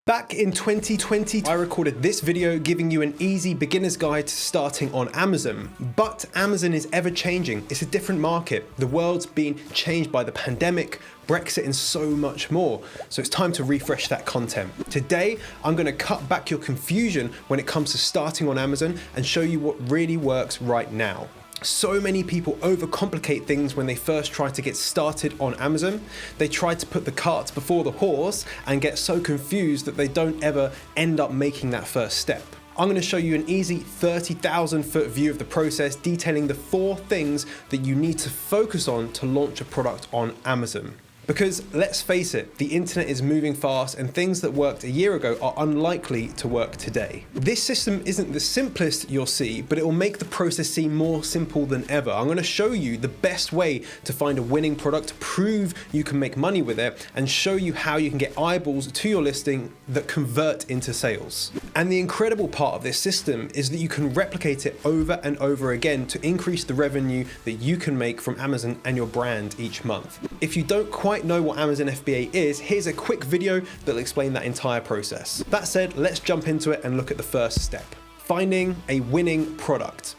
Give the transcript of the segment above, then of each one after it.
Back in 2020, I recorded this video giving you an easy beginner's guide to starting on Amazon. But Amazon is ever changing. It's a different market. The world's been changed by the pandemic, Brexit, and so much more. So it's time to refresh that content. Today, I'm going to cut back your confusion when it comes to starting on Amazon and show you what really works right now. So many people overcomplicate things when they first try to get started on Amazon. They try to put the cart before the horse and get so confused that they don't ever end up making that first step. I'm going to show you an easy 30,000 foot view of the process, detailing the 4 things that you need to focus on to launch a product on Amazon. Because let's face it, the internet is moving fast and things that worked a year ago are unlikely to work today. This system isn't the simplest you'll see, but it will make the process seem more simple than ever. I'm going to show you the best way to find a winning product, prove you can make money with it, and show you how you can get eyeballs to your listing that convert into sales. And the incredible part of this system is that you can replicate it over and over again to increase the revenue that you can make from Amazon and your brand each month. If you don't quite know what Amazon FBA is, here's a quick video that'll explain that entire process. That said, let's jump into it and look at the first step. Finding a winning product.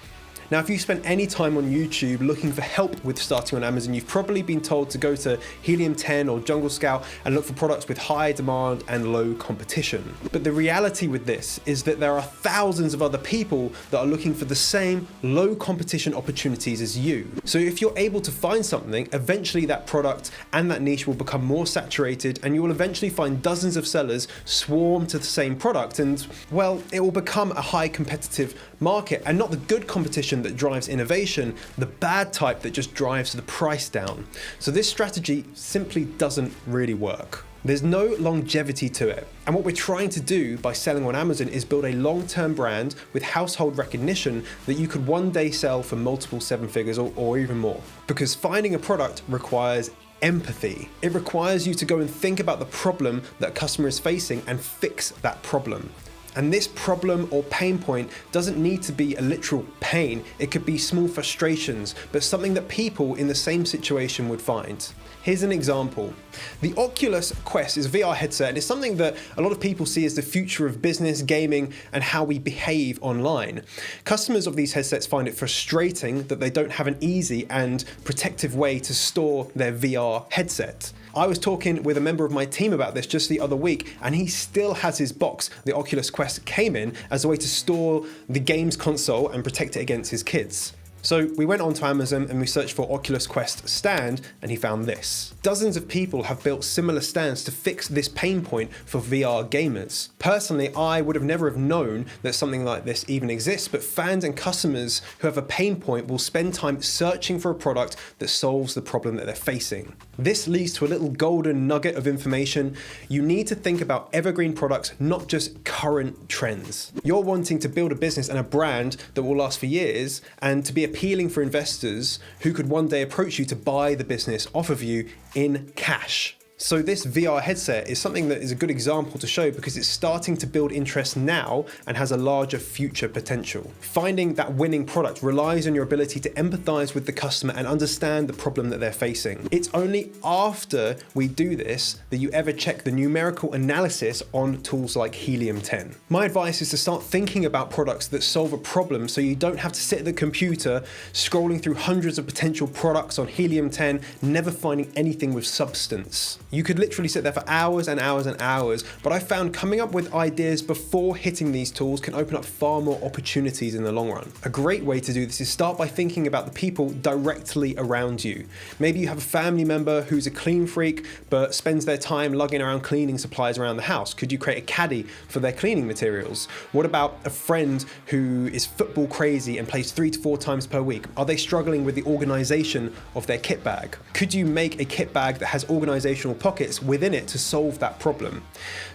Now, if you spent any time on YouTube looking for help with starting on Amazon, you've probably been told to go to Helium 10 or Jungle Scout and look for products with high demand and low competition. But the reality with this is that there are thousands of other people that are looking for the same low competition opportunities as you. So if you're able to find something, eventually that product and that niche will become more saturated, and you will eventually find dozens of sellers swarm to the same product, and well, it will become a high competitive market, and not the good competition that drives innovation, the bad type that just drives the price down. So this strategy simply doesn't really work. There's no longevity to it. And what we're trying to do by selling on Amazon is build a long-term brand with household recognition that you could one day sell for multiple 7 figures or even more. Because finding a product requires empathy. It requires you to go and think about the problem that a customer is facing and fix that problem. And this problem or pain point doesn't need to be a literal pain. It could be small frustrations, but something that people in the same situation would find. Here's an example. The Oculus Quest is a VR headset, and it's something that a lot of people see as the future of business, gaming, and how we behave online. Customers of these headsets find it frustrating that they don't have an easy and protective way to store their VR headset. I was talking with a member of my team about this just the other week, and he still has his box the Oculus Quest came in as a way to store the games console and protect it against his kids. So we went onto Amazon and we searched for Oculus Quest stand, and he found this. Dozens of people have built similar stands to fix this pain point for VR gamers. Personally, I would have never have known that something like this even exists, but fans and customers who have a pain point will spend time searching for a product that solves the problem that they're facing. This leads to a little golden nugget of information. You need to think about evergreen products, not just current trends. You're wanting to build a business and a brand that will last for years and to be appealing for investors who could one day approach you to buy the business off of you in cash. So this VR headset is something that is a good example to show because it's starting to build interest now and has a larger future potential. Finding that winning product relies on your ability to empathize with the customer and understand the problem that they're facing. It's only after we do this that you ever check the numerical analysis on tools like Helium 10. My advice is to start thinking about products that solve a problem so you don't have to sit at the computer scrolling through hundreds of potential products on Helium 10, never finding anything with substance. You could literally sit there for hours and hours and hours, but I found coming up with ideas before hitting these tools can open up far more opportunities in the long run. A great way to do this is start by thinking about the people directly around you. Maybe you have a family member who's a clean freak, but spends their time lugging around cleaning supplies around the house. Could you create a caddy for their cleaning materials? What about a friend who is football crazy and plays 3 to 4 times per week? Are they struggling with the organization of their kit bag? Could you make a kit bag that has organizational pockets within it to solve that problem?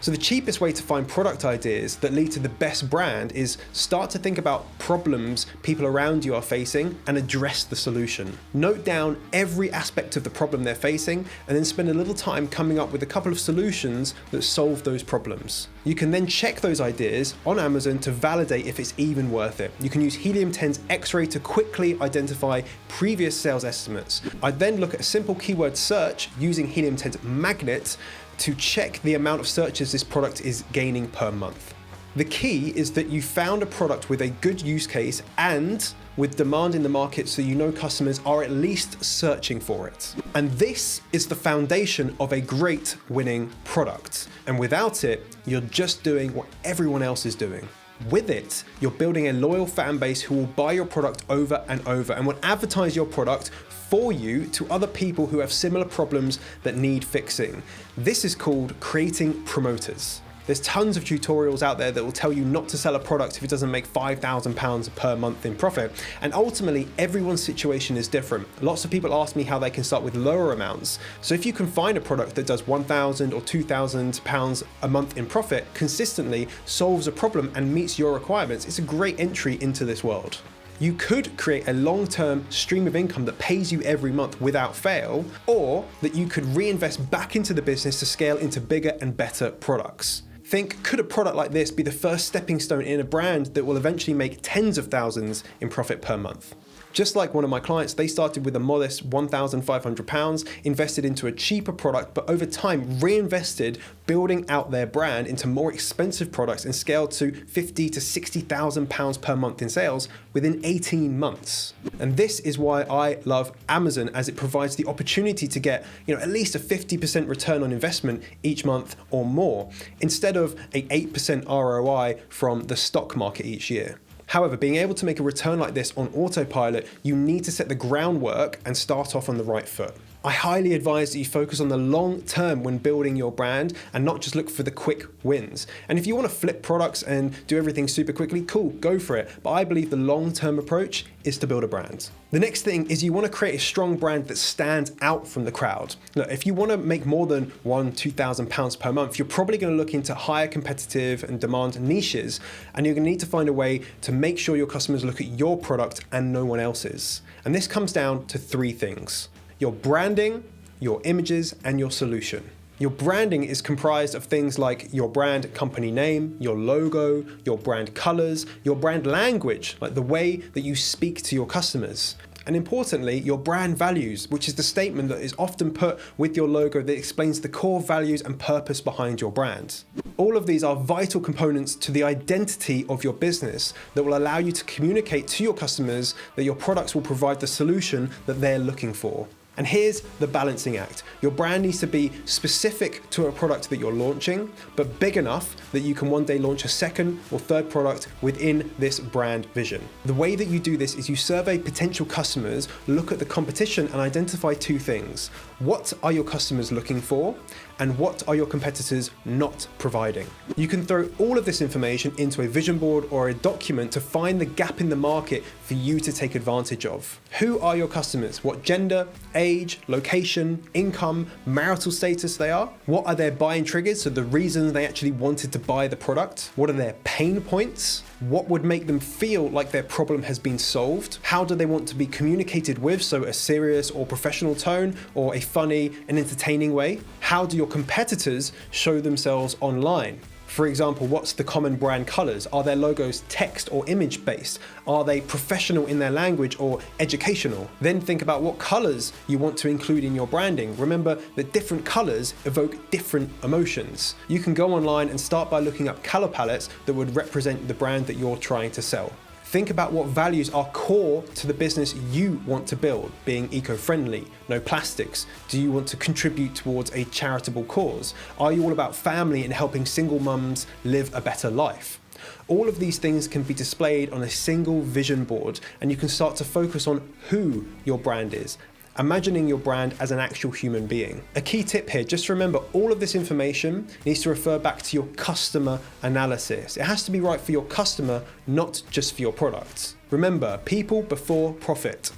So the cheapest way to find product ideas that lead to the best brand is start to think about problems people around you are facing and address the solution. Note down every aspect of the problem they're facing and then spend a little time coming up with a couple of solutions that solve those problems. You can then check those ideas on Amazon to validate if it's even worth it. You can use Helium 10's X-ray to quickly identify previous sales estimates. I'd then look at a simple keyword search using Helium 10's magnet to check the amount of searches this product is gaining per month. The key is that you found a product with a good use case and with demand in the market, so you know customers are at least searching for it. And this is the foundation of a great winning product. And without it, you're just doing what everyone else is doing. With it, you're building a loyal fan base who will buy your product over and over and will advertise your product for you to other people who have similar problems that need fixing. This is called creating promoters. There's tons of tutorials out there that will tell you not to sell a product if it doesn't make £5,000 per month in profit. And ultimately, everyone's situation is different. Lots of people ask me how they can start with lower amounts. So if you can find a product that does £1,000 or £2,000 a month in profit consistently, solves a problem and meets your requirements, it's a great entry into this world. You could create a long-term stream of income that pays you every month without fail, or that you could reinvest back into the business to scale into bigger and better products. Think, could a product like this be the first stepping stone in a brand that will eventually make tens of thousands in profit per month? Just like one of my clients, they started with a modest £1,500, invested into a cheaper product, but over time reinvested, building out their brand into more expensive products and scaled to £50,000 to £60,000 per month in sales within 18 months. And this is why I love Amazon, as it provides the opportunity to get, at least a 50% return on investment each month or more, instead of an 8% ROI from the stock market each year. However, being able to make a return like this on autopilot, you need to set the groundwork and start off on the right foot. I highly advise that you focus on the long term when building your brand and not just look for the quick wins. And if you want to flip products and do everything super quickly, cool, go for it. But I believe the long-term approach is to build a brand. The next thing is you want to create a strong brand that stands out from the crowd. Look, if you want to make more than £1,000–2,000 per month, you're probably going to look into higher competitive and demand niches, and you're going to need to find a way to make sure your customers look at your product and no one else's. And this comes down to three things: your branding, your images, and your solution. Your branding is comprised of things like your brand company name, your logo, your brand colors, your brand language, like the way that you speak to your customers. And importantly, your brand values, which is the statement that is often put with your logo that explains the core values and purpose behind your brand. All of these are vital components to the identity of your business that will allow you to communicate to your customers that your products will provide the solution that they're looking for. And here's the balancing act. Your brand needs to be specific to a product that you're launching, but big enough that you can one day launch a second or third product within this brand vision. The way that you do this is you survey potential customers, look at the competition, and identify two things. What are your customers looking for? And what are your competitors not providing? You can throw all of this information into a vision board or a document to find the gap in the market for you to take advantage of. Who are your customers? What gender, age, location, income, marital status they are? What are their buying triggers, so the reasons they actually wanted to buy the product? What are their pain points? What would make them feel like their problem has been solved? How do they want to be communicated with, so a serious or professional tone, or a funny and entertaining way? How do your competitors show themselves online? For example, what's the common brand colors? Are their logos text or image based? Are they professional in their language or educational? Then think about what colors you want to include in your branding. Remember that different colors evoke different emotions. You can go online and start by looking up color palettes that would represent the brand that you're trying to sell. Think about what values are core to the business you want to build, being eco-friendly, no plastics. Do you want to contribute towards a charitable cause? Are you all about family and helping single mums live a better life? All of these things can be displayed on a single vision board, and you can start to focus on who your brand is, imagining your brand as an actual human being. A key tip here, just remember all of this information needs to refer back to your customer analysis. It has to be right for your customer, not just for your products. Remember, people before profit.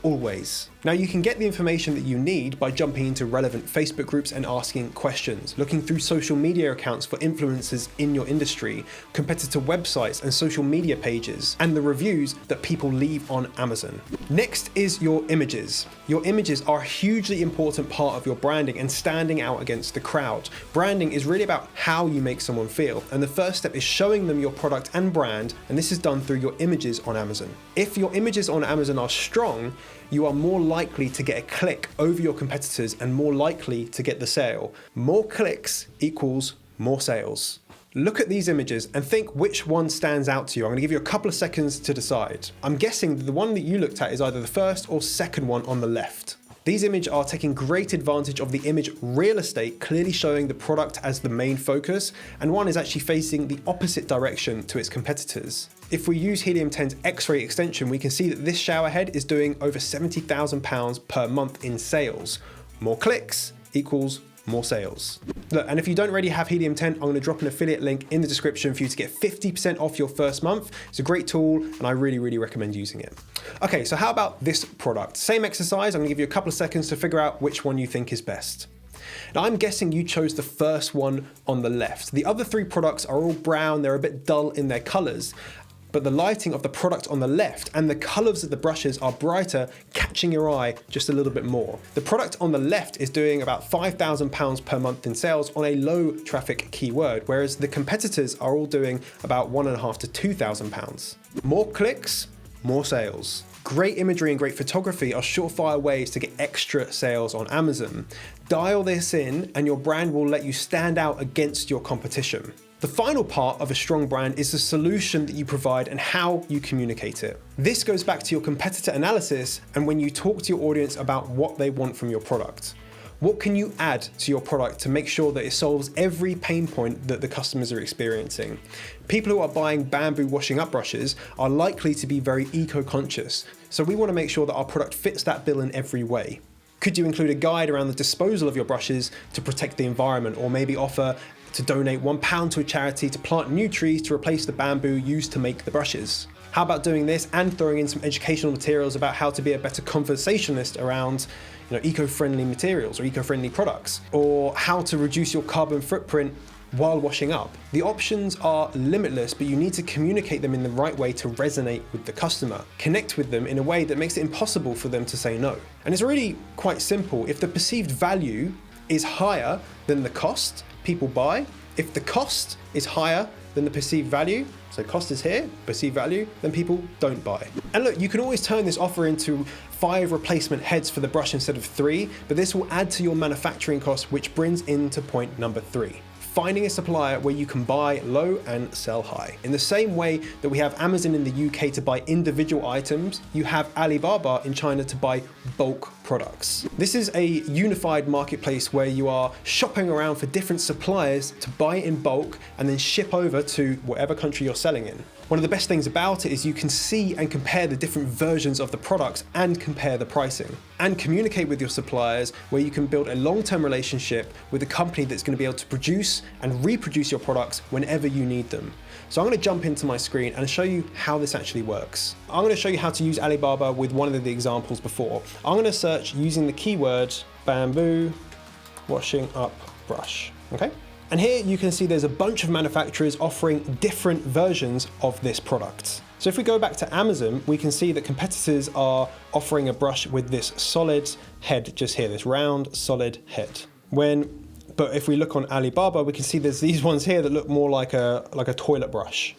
Always. Now you can get the information that you need by jumping into relevant Facebook groups and asking questions, looking through social media accounts for influencers in your industry, competitor websites and social media pages, and the reviews that people leave on Amazon. Next is your images. Your images are a hugely important part of your branding and standing out against the crowd. Branding is really about how you make someone feel, and the first step is showing them your product and brand, and this is done through your images on Amazon. If your images on Amazon are strong, you are more likely to get a click over your competitors and more likely to get the sale. More clicks equals more sales. Look at these images and think which one stands out to you. I'm going to give you a couple of seconds to decide. I'm guessing that the one that you looked at is either the first or second one on the left. These images are taking great advantage of the image real estate, clearly showing the product as the main focus, and one is actually facing the opposite direction to its competitors. If we use Helium 10's X-ray extension, we can see that this showerhead is doing over £70,000 per month in sales. More clicks equals more sales. Look, and if you don't already have Helium 10, I'm going to drop an affiliate link in the description for you to get 50% off your first month. It's a great tool and I really recommend using it. Okay, so how about this product? Same exercise, I'm going to give you a couple of seconds to figure out which one you think is best. Now I'm guessing you chose the first one on the left. The other three products are all brown, they're a bit dull in their colors, but the lighting of the product on the left and the colors of the brushes are brighter, catching your eye just a little bit more. The product on the left is doing about £5,000 per month in sales on a low traffic keyword, whereas the competitors are all doing about £1,500 to £2,000. More clicks, more sales. Great imagery and great photography are surefire ways to get extra sales on Amazon. Dial this in and your brand will let you stand out against your competition. The final part of a strong brand is the solution that you provide and how you communicate it. This goes back to your competitor analysis and when you talk to your audience about what they want from your product. What can you add to your product to make sure that it solves every pain point that the customers are experiencing? People who are buying bamboo washing up brushes are likely to be very eco-conscious, so we want to make sure that our product fits that bill in every way. Could you include a guide around the disposal of your brushes to protect the environment, or maybe offer to donate £1 to a charity to plant new trees to replace the bamboo used to make the brushes? How about doing this and throwing in some educational materials about how to be a better conversationalist around eco-friendly materials or eco-friendly products, or how to reduce your carbon footprint while washing up? The options are limitless, but you need to communicate them in the right way to resonate with the customer. Connect with them in a way that makes it impossible for them to say no. And it's really quite simple. If the perceived value is higher than the cost, people buy. If the cost is higher than the perceived value, so cost is here, perceived value, then people don't buy. And look, you can always turn this offer into 5 replacement heads for the brush instead of 3, but this will add to your manufacturing costs, which brings into point number 3. Finding a supplier where you can buy low and sell high. In the same way that we have Amazon in the UK to buy individual items, you have Alibaba in China to buy bulk products. This is a unified marketplace where you are shopping around for different suppliers to buy in bulk and then ship over to whatever country you're selling in. One of the best things about it is you can see and compare the different versions of the products and compare the pricing, and communicate with your suppliers where you can build a long-term relationship with a company that's going to be able to produce and reproduce your products whenever you need them. So I'm going to jump into my screen and show you how this actually works. I'm going to show you how to use Alibaba with one of the examples before. I'm going to search using the keyword bamboo washing up brush. Okay? And here you can see there's a bunch of manufacturers offering different versions of this product. So if we go back to Amazon, we can see that competitors are offering a brush with this solid head just here, this round solid head. But if we look on Alibaba, we can see there's these ones here that look more like a toilet brush.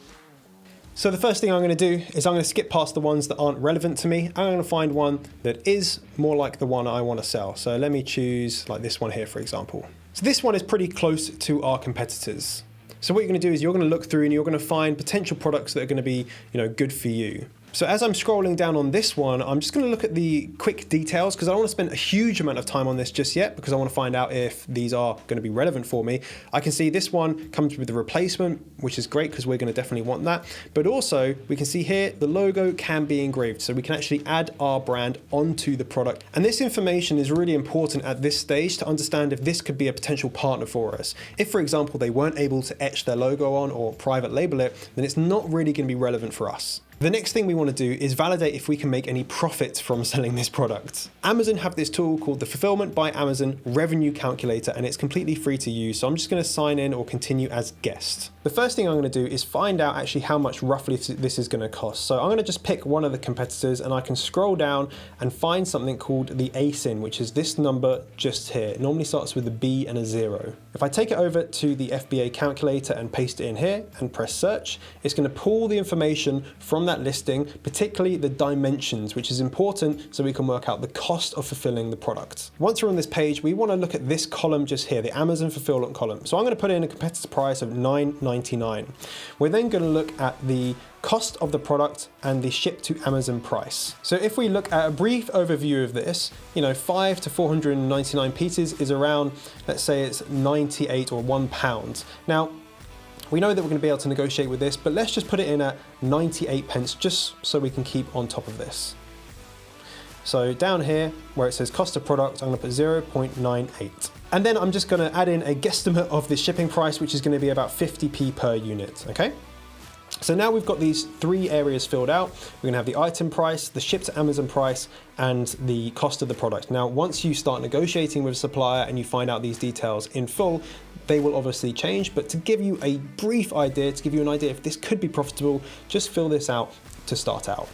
So the first thing I'm going to do is I'm going to skip past the ones that aren't relevant to me. I'm going to find one that is more like the one I want to sell. So let me choose like this one here, for example. So this one is pretty close to our competitors. So what you're going to do is you're going to look through and you're going to find potential products that are going to be, good for you. So as I'm scrolling down on this one, I'm just going to look at the quick details because I don't want to spend a huge amount of time on this just yet because I want to find out if these are going to be relevant for me. I can see this one comes with the replacement, which is great because we're going to definitely want that. But also we can see here the logo can be engraved, so we can actually add our brand onto the product. And this information is really important at this stage to understand if this could be a potential partner for us. If, for example, they weren't able to etch their logo on or private label it, then it's not really going to be relevant for us. The next thing we want to do is validate if we can make any profit from selling this product. Amazon have this tool called the Fulfillment by Amazon Revenue Calculator, and it's completely free to use. So I'm just going to sign in or continue as guest. The first thing I'm going to do is find out actually how much roughly this is going to cost. So I'm going to just pick one of the competitors and I can scroll down and find something called the ASIN, which is this number just here. It normally starts with a B and a 0. If I take it over to the FBA calculator and paste it in here and press search, it's going to pull the information from from that listing, particularly the dimensions, which is important so we can work out the cost of fulfilling the product. Once we're on this page, we want to look at this column just here, the Amazon fulfillment column. So I'm going to put in a competitor price of $9.99. We're then going to look at the cost of the product and the ship to Amazon price. So if we look at a brief overview of this, 5 to 499 pieces is around, let's say it's 98 or £1. Now, we know that we're going to be able to negotiate with this, but let's just put it in at 98 pence just so we can keep on top of this. So down here where it says cost of product, I'm going to put 0.98. And then I'm just going to add in a guesstimate of the shipping price, which is going to be about 50p per unit, okay? So now we've got these three areas filled out. We're gonna have the item price, the ship to Amazon price, and the cost of the product. Now, once you start negotiating with a supplier and you find out these details in full, they will obviously change, but to give you a brief idea, to give you an idea if this could be profitable, just fill this out to start out.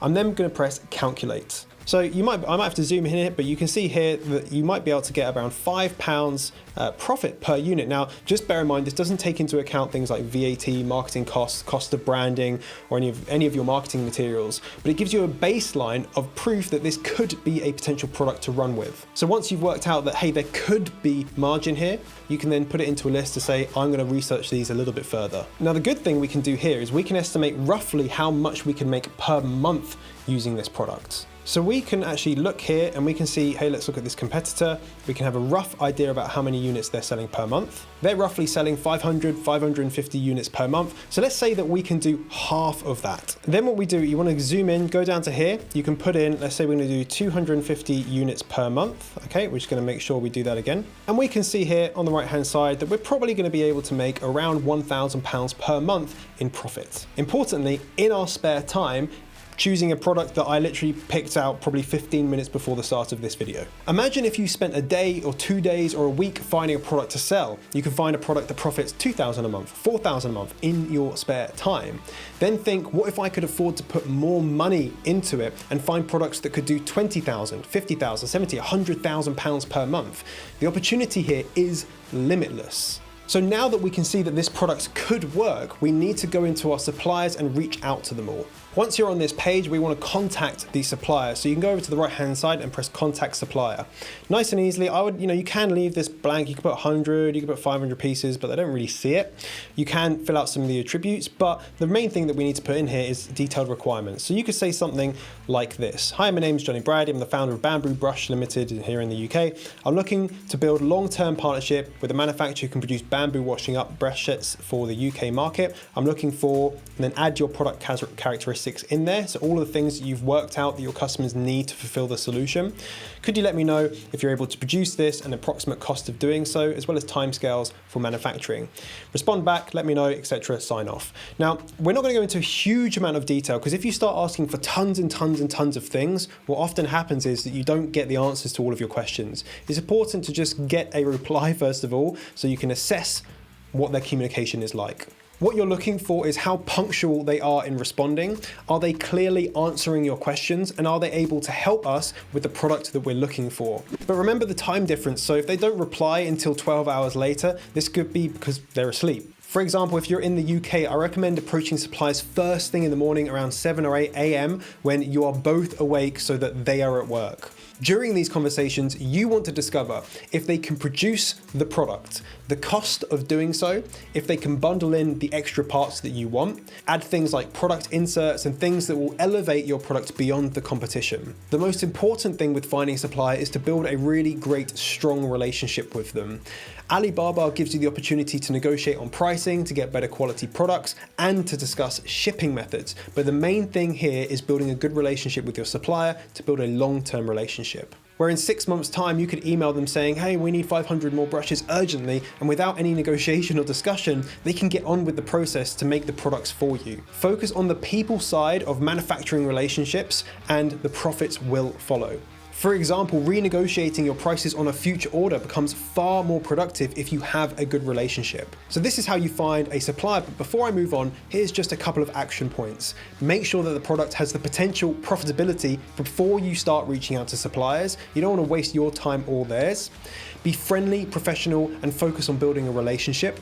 I'm then gonna press calculate. So I might have to zoom in here, but you can see here that you might be able to get around £5 profit per unit. Now, just bear in mind, this doesn't take into account things like VAT, marketing costs, cost of branding, or any of your marketing materials, but it gives you a baseline of proof that this could be a potential product to run with. So once you've worked out that, hey, there could be margin here, you can then put it into a list to say, I'm gonna research these a little bit further. Now, the good thing we can do here is we can estimate roughly how much we can make per month using this product. So we can actually look here and we can see, hey, let's look at this competitor. We can have a rough idea about how many units they're selling per month. They're roughly selling 550 units per month. So let's say that we can do half of that. Then what we do, you want to zoom in, go down to here. You can put in, let's say we're going to do 250 units per month. Okay, we're just going to make sure we do that again. And we can see here on the right-hand side that we're probably going to be able to make around £1,000 per month in profit. Importantly, in our spare time, choosing a product that I literally picked out probably 15 minutes before the start of this video. Imagine if you spent a day or 2 days or a week finding a product to sell. You can find a product that profits $2,000 a month, $4,000 a month in your spare time. Then think, what if I could afford to put more money into it and find products that could do $20,000, $50,000, $70,000, £100,000 per month? The opportunity here is limitless. So now that we can see that this product could work, we need to go into our suppliers and reach out to them all. Once you're on this page, we want to contact the supplier. So you can go over to the right-hand side and press contact supplier. Nice and easily, you can leave this blank. You can put 100, you can put 500 pieces, but they don't really see it. You can fill out some of the attributes, but the main thing that we need to put in here is detailed requirements. So you could say something like this. Hi, my name is Jonny Brady. I'm the founder of Bamboo Brush Limited here in the UK. I'm looking to build long-term partnership with a manufacturer who can produce bamboo washing up brush sets for the UK market. I'm looking for, and then add your product characteristics in there. So all of the things that you've worked out that your customers need to fulfill the solution. Could you let me know if you're able to produce this and approximate cost of doing so, as well as timescales for manufacturing? Respond back, let me know, etc. Sign off. Now, we're not going to go into a huge amount of detail, because if you start asking for tons and tons and tons of things, what often happens is that you don't get the answers to all of your questions. It's important to just get a reply first of all, so you can assess what their communication is like. What you're looking for is how punctual they are in responding. Are they clearly answering your questions, and are they able to help us with the product that we're looking for? But remember the time difference. So if they don't reply until 12 hours later, this could be because they're asleep. For example, if you're in the UK, I recommend approaching suppliers first thing in the morning around 7 or 8 a.m. when you are both awake so that they are at work. During these conversations, you want to discover if they can produce the product, the cost of doing so, if they can bundle in the extra parts that you want, add things like product inserts and things that will elevate your product beyond the competition. The most important thing with finding a supplier is to build a really great, strong relationship with them. Alibaba gives you the opportunity to negotiate on pricing, to get better quality products, and to discuss shipping methods. But the main thing here is building a good relationship with your supplier to build a long-term relationship. Where in 6 months' time, you could email them saying, hey, we need 500 more brushes urgently, and without any negotiation or discussion, they can get on with the process to make the products for you. Focus on the people side of manufacturing relationships, and the profits will follow. For example, renegotiating your prices on a future order becomes far more productive if you have a good relationship. So this is how you find a supplier. But before I move on, here's just a couple of action points. Make sure that the product has the potential profitability before you start reaching out to suppliers. You don't want to waste your time or theirs. Be friendly, professional, and focus on building a relationship.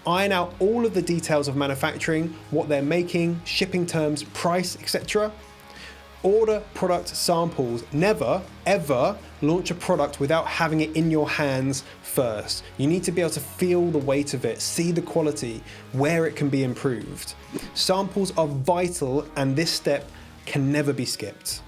Iron out all of the details of manufacturing, what they're making, shipping terms, price, etc. Order product samples. Never, ever launch a product without having it in your hands first. You need to be able to feel the weight of it, see the quality, where it can be improved. Samples are vital, and this step can never be skipped.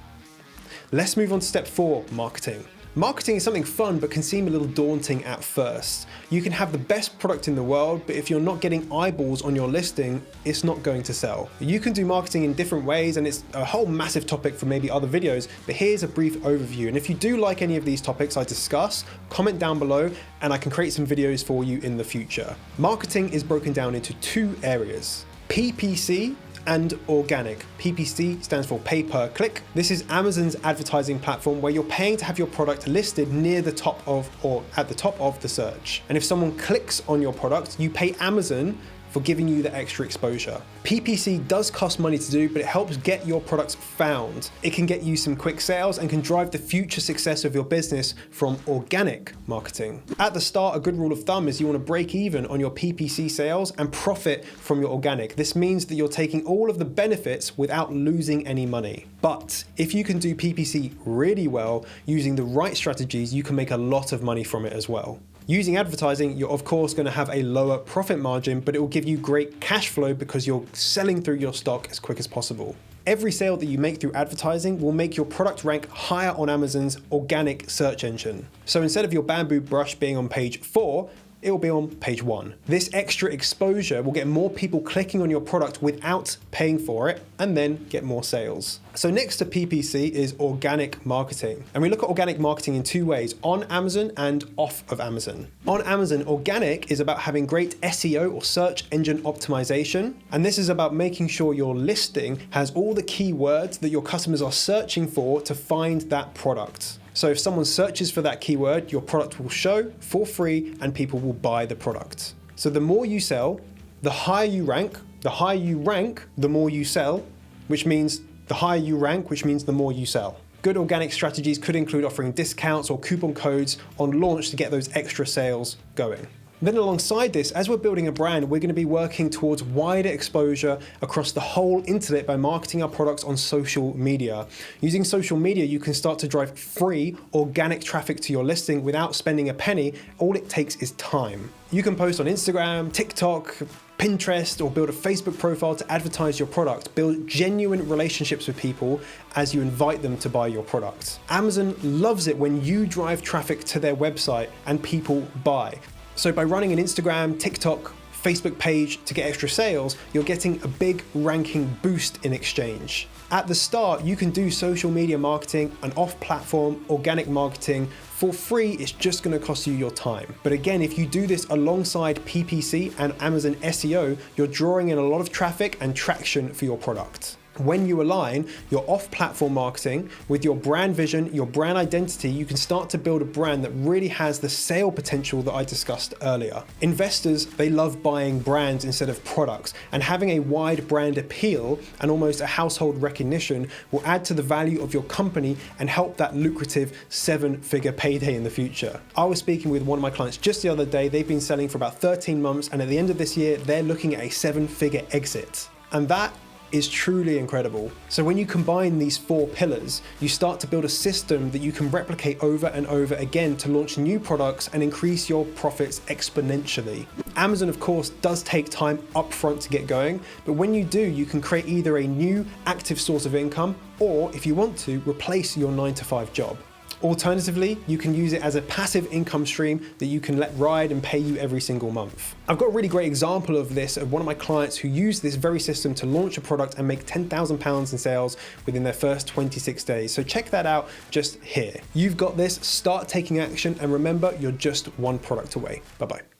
Let's move on to step 4, marketing. Marketing is something fun but can seem a little daunting at first. You can have the best product in the world, but if you're not getting eyeballs on your listing, it's not going to sell. You can do marketing in different ways, and it's a whole massive topic for maybe other videos, but here's a brief overview. And if you do like any of these topics I discuss, comment down below and I can create some videos for you in the future. Marketing is broken down into 2 areas: PPC and organic. PPC stands for pay per click. This is Amazon's advertising platform where you're paying to have your product listed near the top of or at the top of the search. And if someone clicks on your product, you pay Amazon for giving you the extra exposure. PPC does cost money to do, but it helps get your products found. It can get you some quick sales and can drive the future success of your business from organic marketing. At the start, a good rule of thumb is you want to break even on your PPC sales and profit from your organic. This means that you're taking all of the benefits without losing any money. But if you can do PPC really well, using the right strategies, you can make a lot of money from it as well. Using advertising, you're of course going to have a lower profit margin, but it will give you great cash flow because you're selling through your stock as quick as possible. Every sale that you make through advertising will make your product rank higher on Amazon's organic search engine. So instead of your bamboo brush being on page 4, it will be on page 1. This extra exposure will get more people clicking on your product without paying for it, and then get more sales. So next to PPC is organic marketing. And we look at organic marketing in 2 ways: on Amazon and off of Amazon. On Amazon, organic is about having great SEO or search engine optimization. And this is about making sure your listing has all the keywords that your customers are searching for to find that product. So if someone searches for that keyword, your product will show for free and people will buy the product. So the more you sell, the higher you rank. The higher you rank, the more you sell, which means the higher you rank, which means the more you sell. Good organic strategies could include offering discounts or coupon codes on launch to get those extra sales going. Then alongside this, as we're building a brand, we're going to be working towards wider exposure across the whole internet by marketing our products on social media. Using social media, you can start to drive free organic traffic to your listing without spending a penny. All it takes is time. You can post on Instagram, TikTok, Pinterest, or build a Facebook profile to advertise your product. Build genuine relationships with people as you invite them to buy your product. Amazon loves it when you drive traffic to their website and people buy. So by running an Instagram, TikTok, Facebook page to get extra sales, you're getting a big ranking boost in exchange. At the start, you can do social media marketing and off-platform organic marketing for free. It's just going to cost you your time. But again, if you do this alongside PPC and Amazon SEO, you're drawing in a lot of traffic and traction for your product. When you align your off-platform marketing with your brand vision, your brand identity, you can start to build a brand that really has the sale potential that I discussed earlier. Investors, they love buying brands instead of products, and having a wide brand appeal and almost a household recognition will add to the value of your company and help that lucrative 7-figure payday in the future. I was speaking with one of my clients just the other day. They've been selling for about 13 months, and at the end of this year, they're looking at a 7-figure exit. And that is truly incredible. So when you combine these 4 pillars, you start to build a system that you can replicate over and over again to launch new products and increase your profits exponentially. Amazon, of course, does take time upfront to get going, but when you do, you can create either a new active source of income, or if you want to, replace your 9-to-5 job. Alternatively, you can use it as a passive income stream that you can let ride and pay you every single month. I've got a really great example of this of one of my clients who used this very system to launch a product and make £10,000 in sales within their first 26 days. So check that out just here. You've got this, start taking action, and remember, you're just one product away. Bye-bye.